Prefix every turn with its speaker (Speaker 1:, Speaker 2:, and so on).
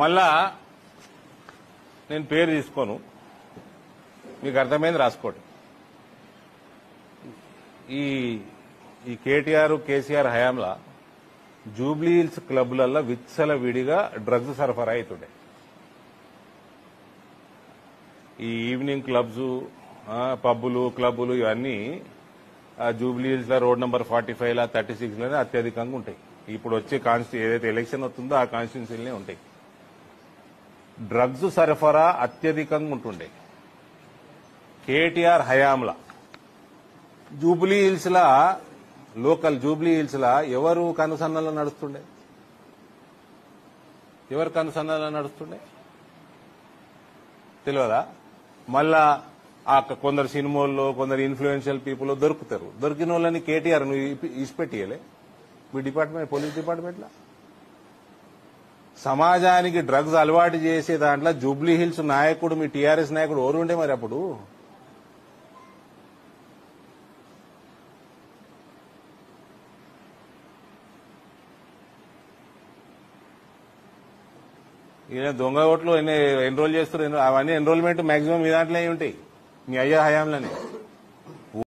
Speaker 1: మళ్ళా నేను పేరు తీసుకోను, మీకు అర్థమైంది రాసుకోండి. ఈ ఈ కేటీఆర్ కేసీఆర్ హయాంలా జూబ్లీ హిల్స్ క్లబ్లలో విచ్చల విడిగా డ్రగ్స్ సరఫరా అవుతుండే. ఈ ఈవినింగ్ క్లబ్స్, పబ్బులు, క్లబ్బులు ఇవన్నీ జూబ్లీ హిల్స్ లో రోడ్ నెంబర్ 45 36 లోనే అత్యధికంగా ఉంటాయి. ఇప్పుడు వచ్చే ఏదైతే ఎలక్షన్ వస్తుందో ఆ కాన్స్టిట్యున్సీలనే ఉంటాయి. డ్రగ్స్ సరఫరా అత్యధికంగా ఉంటుండే. కేటీఆర్ హయాంలా జూబ్లీ హిల్స్ లా, లోకల్ జూబ్లీ హిల్స్ లా ఎవరు కనుసన్నలో నడుస్తుండే? ఎవరు కనుసన్నలో నడుస్తుండే తెలియదా? మళ్ళా కొందరు సినిమాల్లో, కొందరు ఇన్ఫ్లుయెన్షియల్ పీపుల్ దొరుకుతారు. దొరికిన వాళ్ళని కేటీఆర్ నువ్వు ఇసిపెట్టియలే మీ డిపార్ట్మెంట్, పోలీస్ డిపార్ట్మెంట్లో. సమాజానికి డ్రగ్స్ అలవాటు చేసే దాంట్లో జూబ్లీ హిల్స్ నాయకుడు, మీ టీఆర్ఎస్ నాయకుడు ఎవరు ఉండే మరి అప్పుడు? ఈయన దొంగ ఓట్లు ఎన్రోల్ చేస్తారు. అవన్నీ ఎన్రోల్మెంట్ మాక్సిమం మీ దాంట్లో ఉంటాయి, మీ అయ్యా హయాంలోనే.